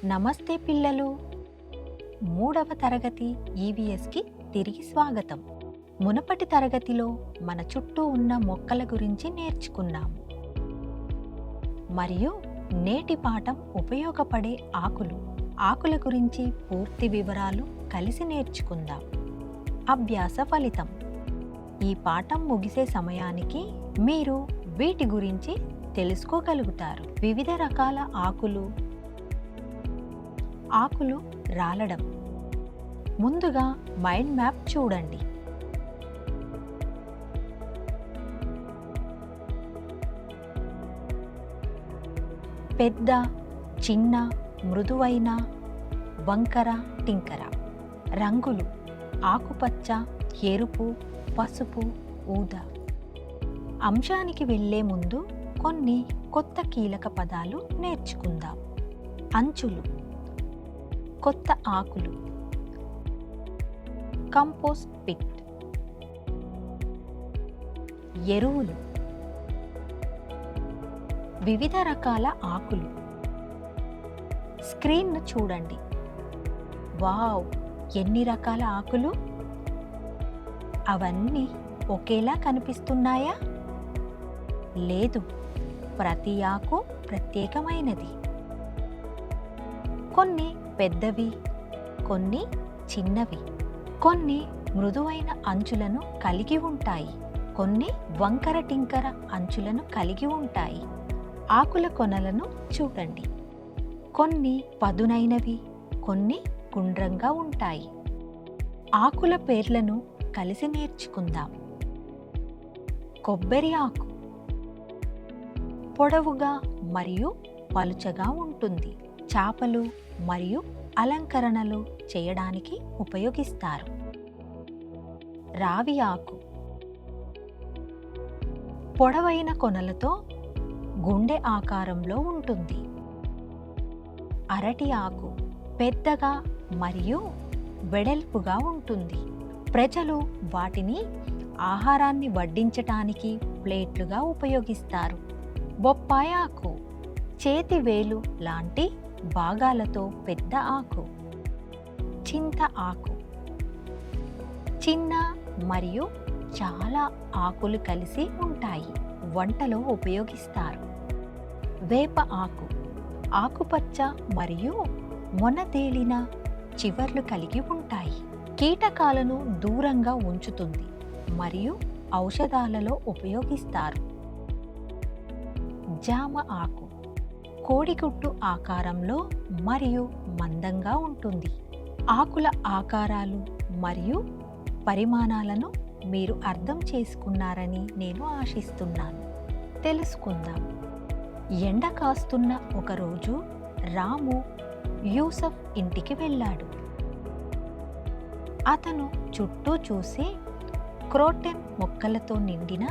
నమస్తే పిల్లలు, 3వ తరగతి ఈవీఎస్కి తిరిగి స్వాగతం. మునుపటి తరగతిలో మన చుట్టూ ఉన్న మొక్కల గురించి నేర్చుకున్నాము మరియు నేటి పాఠం ఉపయోగపడే ఆకుల గురించి పూర్తి వివరాలు కలిసి నేర్చుకుందాం. అభ్యాస ఫలితం: ఈ పాఠం ముగిసే సమయానికి మీరు వీటి గురించి తెలుసుకోగలుగుతారు. వివిధ రకాల ఆకులు రాలడం. ముందుగా మైండ్ మ్యాప్ చూడండి. పెద్ద, చిన్న, మృదువైన, వంకర, టింకర. రంగులు: ఆకుపచ్చ, ఎరుపు, పసుపు, ఊదా. అంశానికి వెళ్ళే ముందు కొన్ని కొత్త కీలక పదాలు నేర్చుకుందాం. అంచులు: కొత్త ఆకులు, కంపోస్ట్ పిట్. ఎరువులు: వివిధ రకాల ఆకులు. స్క్రీన్ను చూడండి. వావ్, ఎన్ని రకాల ఆకులు! అవన్నీ ఒకేలా కనిపిస్తున్నాయా? లేదు, ప్రతి ఆకు ప్రత్యేకమైనది. కొన్ని పెద్దవి, కొన్ని చిన్నవి. కొన్ని మృదువైన అంచులను కలిగి ఉంటాయి, కొన్ని వంకర టింకర అంచులను కలిగి ఉంటాయి. ఆకుల కొనలను చూడండి. కొన్ని పదునైనవి, కొన్ని గుండ్రంగా ఉంటాయి. ఆకుల పేర్లను కలిసి నేర్చుకుందాం. కొబ్బరి ఆకు పొడవుగా మరియు పలుచగా ఉంటుంది. చాపలు మరియు అలంకరణలు చేయడానికి ఉపయోగిస్తారు. రావి ఆకు పొడవైన కొనలతో గుండె ఆకారంలో ఉంటుంది. అరటి ఆకు పెద్దగా మరియు వెడల్పుగా ఉంటుంది. ప్రజలు వాటిని ఆహారాన్ని వడ్డించటానికి ప్లేట్లుగా ఉపయోగిస్తారు. బొప్పాయి ఆకు చేతి వేలు లాంటి భాగాలతో పెద్ద ఆకు. చింత ఆకు చిన్న మరియు చాలా ఆకులు కలిసి ఉంటాయి, వంటలో ఉపయోగిస్తారు. వేప ఆకు ఆకుపచ్చ మరియు మొనతేలిన చివర్లు కలిగి ఉంటాయి. కీటకాలను దూరంగా ఉంచుతుంది మరియు ఔషధాలలో ఉపయోగిస్తారు. జామ ఆకు కోడిగుడ్డు ఆకారంలో మరియు మందంగా ఉంటుంది. ఆకుల ఆకారాలు మరియు పరిమాణాలను మీరు అర్థం చేసుకున్నారని నేను ఆశిస్తున్నాను. తెలుసుకుందాం. ఎండ కాస్తున్న ఒకరోజు రాము యూసఫ్ ఇంటికి వెళ్ళాడు. అతను చుట్టూ చూసి క్రోటన్ మొక్కలతో నిండిన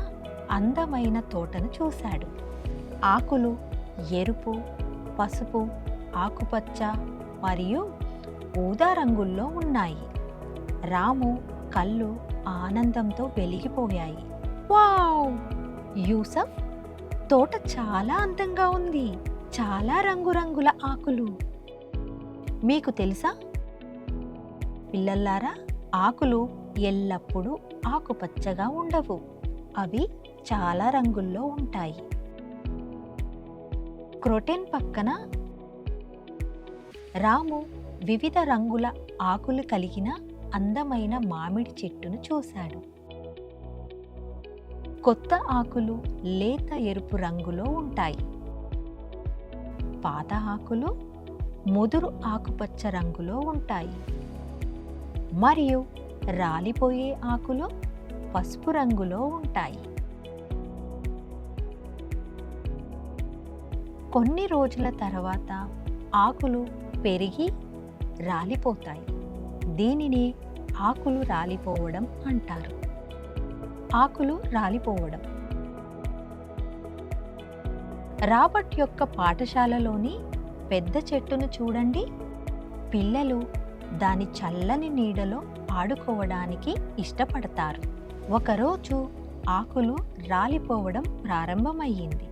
అందమైన తోటను చూశాడు. ఆకులు ఎరుపు, పసుపు, ఆకుపచ్చ మరియు ఊదా రంగుల్లో ఉన్నాయి. రాము కళ్ళు ఆనందంతో వెలిగిపోయాయి. వావ్! యూసఫ్, తోట చాలా అందంగా ఉంది. చాలా రంగురంగుల ఆకులు. మీకు తెలుసా పిల్లల్లారా, ఆకులు ఎల్లప్పుడూ ఆకుపచ్చగా ఉండవు. అవి చాలా రంగుల్లో ఉంటాయి. క్రోటన్ పక్కన రాము వివిధ రంగుల ఆకులు కలిగిన అందమైన మామిడి చెట్టును చూశాడు. కొత్త ఆకులు లేత ఎరుపు రంగులో ఉంటాయి. పాత ఆకులు ముదురు ఆకుపచ్చ రంగులో ఉంటాయి మరియు రాలిపోయే ఆకులు పసుపు రంగులో ఉంటాయి. కొన్ని రోజుల తర్వాత ఆకులు పెరిగి రాలిపోతాయి. దీనిని ఆకులు రాలిపోవడం అంటారు. ఆకులు రాలిపోవడం. రాబర్ట్ యొక్క పాఠశాలలోని పెద్ద చెట్టును చూడండి. పిల్లలు దాని చల్లని నీడలో ఆడుకోవడానికి ఇష్టపడతారు. ఒకరోజు ఆకులు రాలిపోవడం ప్రారంభమయ్యింది.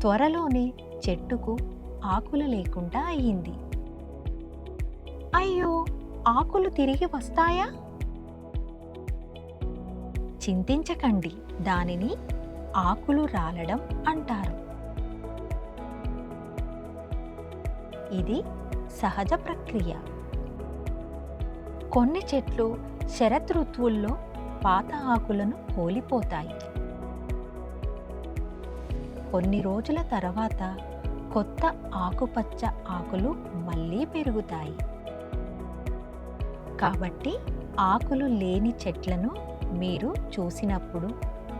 త్వరలోనే చెట్టుకు ఆకులు లేకుండా అయ్యింది. అయ్యో, ఆకులు తిరిగి వస్తాయా? చింతించకండి, దానిని ఆకులు రాలడం అంటారు. ఇది సహజ ప్రక్రియ. కొన్ని చెట్లు శరదృతువుల్లో పాత ఆకులను కోల్పోతాయి. కొన్ని రోజుల తర్వాత కొత్త ఆకుపచ్చ ఆకులు మళ్ళీ పెరుగుతాయి. కాబట్టి ఆకులు లేని చెట్లను మీరు చూసినప్పుడు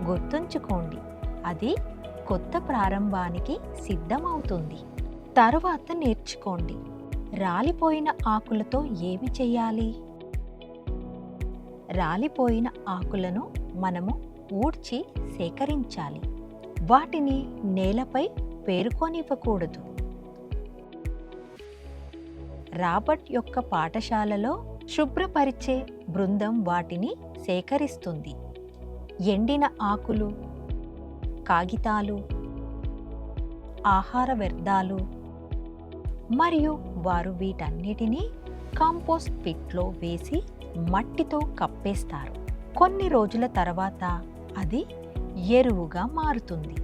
గుర్తుంచుకోండి, అది కొత్త ప్రారంభానికి సిద్ధమవుతుంది. తరువాత నేర్చుకోండి, రాలిపోయిన ఆకులతో ఏమి చేయాలి? రాలిపోయిన ఆకులను మనము ఊడ్చి సేకరించాలి. వాటిని నేలపై పేరుకోనివ్వకూడదు. రాబర్ట్ యొక్క పాఠశాలలో శుభ్రపరిచే బృందం వాటిని సేకరిస్తుంది. ఎండిన ఆకులు, కాగితాలు, ఆహార వ్యర్థాలు మరియు వారు వీటన్నిటినీ కాంపోస్ట్ పిట్లో వేసి మట్టితో కప్పేస్తారు. కొన్ని రోజుల తర్వాత అది ఎరువుగా మారుతుంది.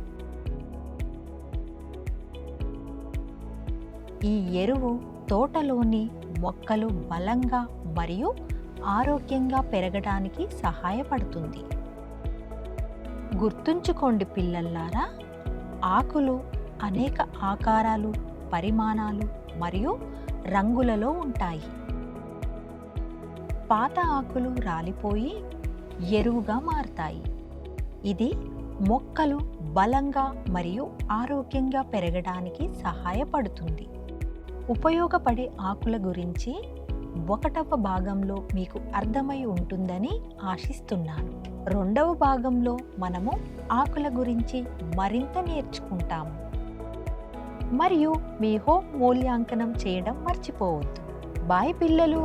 ఈ ఎరువు తోటలోని మొక్కలు బలంగా మరియు ఆరోగ్యంగా పెరగడానికి సహాయపడుతుంది. గుర్తుంచుకోండి పిల్లల్లారా, ఆకులు అనేక ఆకారాలు, పరిమాణాలు మరియు రంగులలో ఉంటాయి. పాత ఆకులు రాలిపోయి ఎరువుగా మారతాయి. ఇది మొక్కలు బలంగా మరియు ఆరోగ్యంగా పెరగడానికి సహాయపడుతుంది. ఉపయోగపడే ఆకుల గురించి 1వ భాగంలో మీకు అర్థమై ఉంటుందని ఆశిస్తున్నాను. 2వ భాగంలో మనము ఆకుల గురించి మరింత నేర్చుకుంటాము. మరియు మీ హోమ్ మూల్యాంకనం చేయడం మర్చిపోవద్దు. బాయ్ పిల్లలు.